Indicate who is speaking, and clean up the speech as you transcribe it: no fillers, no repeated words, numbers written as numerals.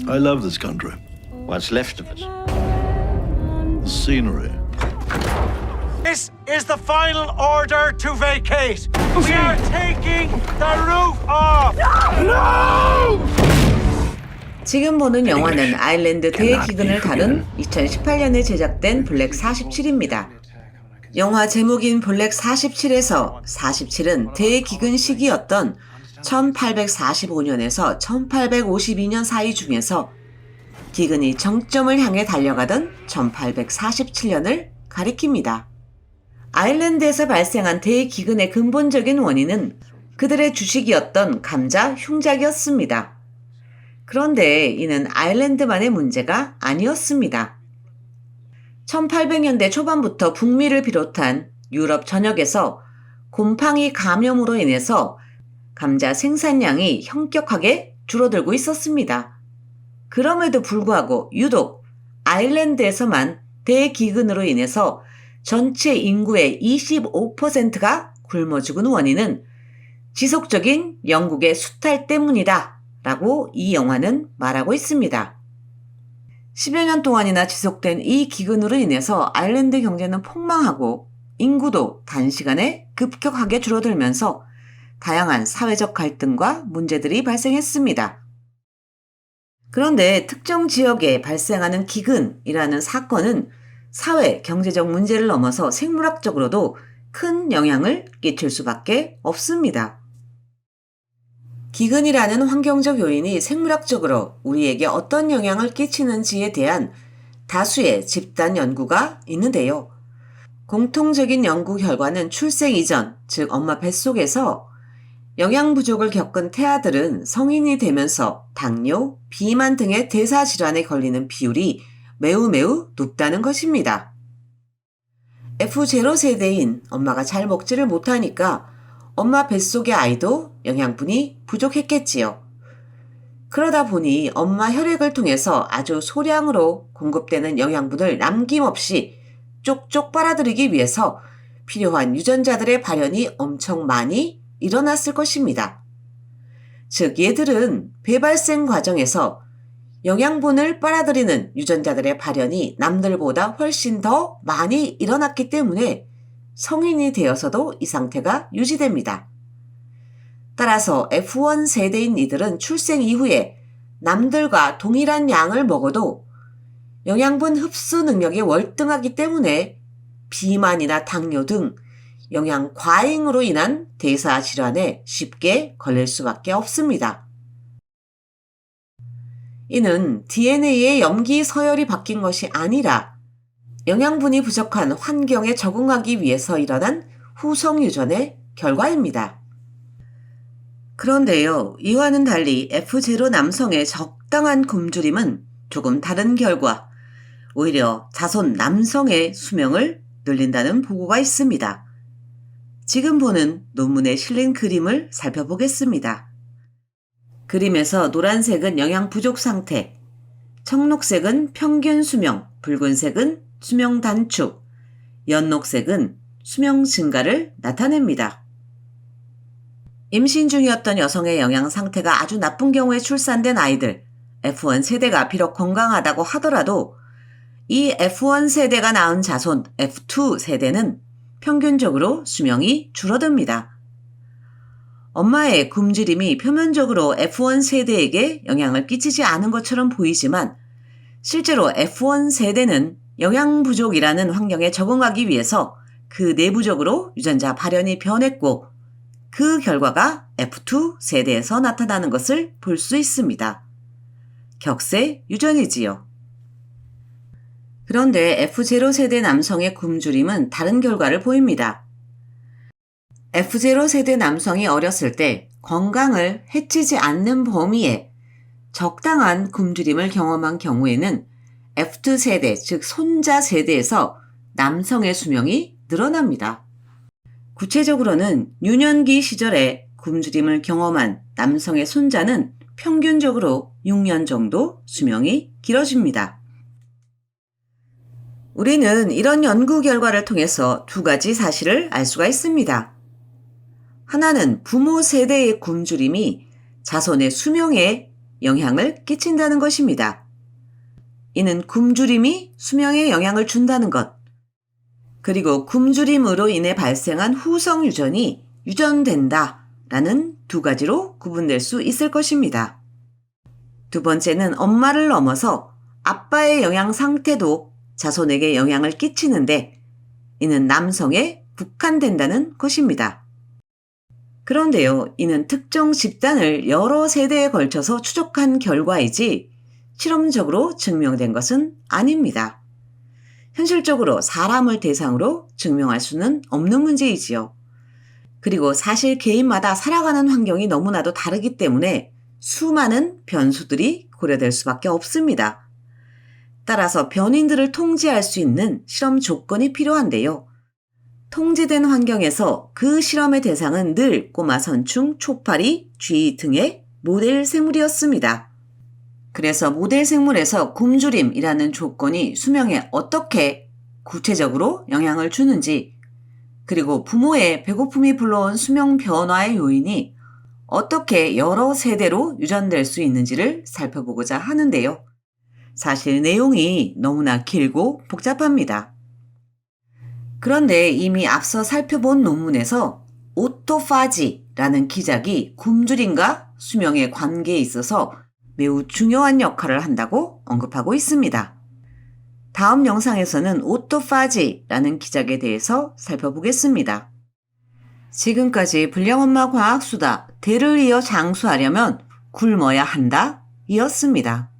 Speaker 1: I love this country.
Speaker 2: What's left of it?
Speaker 1: The scenery.
Speaker 3: This is the final order to vacate. We are taking the roof off.
Speaker 4: 지금 보는 영화는 아일랜드 대기근을 다룬 2018년에 제작된 블랙 47입니다. 영화 제목인 블랙 47에서 47은 대기근 시기였던 1845년에서 1852년 사이 중에서 기근이 정점을 향해 달려가던 1847년을 가리킵니다. 아일랜드에서 발생한 대기근의 근본적인 원인은 그들의 주식이었던 감자 흉작이었습니다. 그런데 이는 아일랜드만의 문제가 아니었습니다. 1800년대 초반부터 북미를 비롯한 유럽 전역에서 곰팡이 감염으로 인해서 감자 생산량이 현격하게 줄어들고 있었습니다. 그럼에도 불구하고 유독 아일랜드에서만 대기근으로 인해서 전체 인구의 25%가 굶어 죽은 원인은 지속적인 영국의 수탈 때문이다 라고 이 영화는 말하고 있습니다. 10여 년 동안이나 지속된 이 기근으로 인해서 아일랜드 경제는 폭망하고 인구도 단시간에 급격하게 줄어들면서 다양한 사회적 갈등과 문제들이 발생했습니다. 그런데 특정 지역에 발생하는 기근이라는 사건은 사회, 경제적 문제를 넘어서 생물학적으로도 큰 영향을 끼칠 수밖에 없습니다. 기근이라는 환경적 요인이 생물학적으로 우리에게 어떤 영향을 끼치는지에 대한 다수의 집단 연구가 있는데요. 공통적인 연구 결과는 출생 이전, 즉 엄마 뱃속에서 영양 부족을 겪은 태아들은 성인이 되면서 당뇨, 비만 등의 대사질환에 걸리는 비율이 매우 높다는 것입니다. F0 세대인 엄마가 잘 먹지를 못하니까 엄마 뱃속의 아이도 영양분이 부족했겠지요. 그러다 보니 엄마 혈액을 통해서 아주 소량으로 공급되는 영양분을 남김없이 쪽쪽 빨아들이기 위해서 필요한 유전자들의 발현이 엄청 많이 일어났을 것입니다. 즉 얘들은 배발생 과정에서 영양분을 빨아들이는 유전자들의 발현이 남들보다 훨씬 더 많이 일어났기 때문에 성인이 되어서도 이 상태가 유지됩니다. 따라서 F1 세대인 이들은 출생 이후에 남들과 동일한 양을 먹어도 영양분 흡수 능력이 월등하기 때문에 비만이나 당뇨 등 영양 과잉으로 인한 대사 질환에 쉽게 걸릴 수밖에 없습니다. 이는 DNA의 염기 서열이 바뀐 것이 아니라 영양분이 부족한 환경에 적응하기 위해서 일어난 후성 유전의 결과입니다. 그런데요, 이와는 달리 F0 남성의 적당한 굶주림은 조금 다른 결과, 오히려 자손 남성의 수명을 늘린다는 보고가 있습니다. 지금 보는 논문에 실린 그림을 살펴보겠습니다. 그림에서 노란색은 영양 부족 상태, 청록색은 평균 수명, 붉은색은 수명 단축, 연녹색은 수명 증가를 나타냅니다. 임신 중이었던 여성의 영양 상태가 아주 나쁜 경우에 출산된 아이들, F1 세대가 비록 건강하다고 하더라도 이 F1 세대가 낳은 자손 F2 세대는 평균적으로 수명이 줄어듭니다. 엄마의 굶주림이 표면적으로 F1 세대에게 영향을 끼치지 않은 것처럼 보이지만 실제로 F1 세대는 영양 부족이라는 환경에 적응하기 위해서 그 내부적으로 유전자 발현이 변했고 그 결과가 F2 세대에서 나타나는 것을 볼 수 있습니다. 격세 유전이지요. 그런데 F0 세대 남성의 굶주림은 다른 결과를 보입니다. F0 세대 남성이 어렸을 때 건강을 해치지 않는 범위에 적당한 굶주림을 경험한 경우에는 F2 세대, 즉 손자 세대에서 남성의 수명이 늘어납니다. 구체적으로는 유년기 시절에 굶주림을 경험한 남성의 손자는 평균적으로 6년 정도 수명이 길어집니다. 우리는 이런 연구 결과를 통해서 두 가지 사실을 알 수가 있습니다. 하나는 부모 세대의 굶주림이 자손의 수명에 영향을 끼친다는 것입니다. 이는 굶주림이 수명에 영향을 준다는 것, 그리고 굶주림으로 인해 발생한 후성 유전이 유전된다 라는 두 가지로 구분될 수 있을 것입니다. 두 번째는 엄마를 넘어서 아빠의 영양 상태도 자손에게 영향을 끼치는데 이는 남성에 국한된다는 것입니다. 그런데요, 이는 특정 집단을 여러 세대에 걸쳐서 추적한 결과이지 실험적으로 증명된 것은 아닙니다. 현실적으로 사람을 대상으로 증명할 수는 없는 문제이지요. 그리고 사실 개인마다 살아가는 환경이 너무나도 다르기 때문에 수많은 변수들이 고려될 수밖에 없습니다. 따라서 변인들을 통제할 수 있는 실험 조건이 필요한데요. 통제된 환경에서 그 실험의 대상은 늘 꼬마 선충, 초파리, 쥐 등의 모델 생물이었습니다. 그래서 모델 생물에서 굶주림이라는 조건이 수명에 어떻게 구체적으로 영향을 주는지, 그리고 부모의 배고픔이 불러온 수명 변화의 요인이 어떻게 여러 세대로 유전될 수 있는지를 살펴보고자 하는데요. 사실 내용이 너무나 길고 복잡합니다. 그런데 이미 앞서 살펴본 논문에서 오토파지라는 기작이 굶주림과 수명의 관계에 있어서 매우 중요한 역할을 한다고 언급하고 있습니다. 다음 영상에서는 오토파지라는 기작에 대해서 살펴보겠습니다. 지금까지 불량엄마 과학수다 대를 이어 장수하려면 굶어야 한다 이었습니다.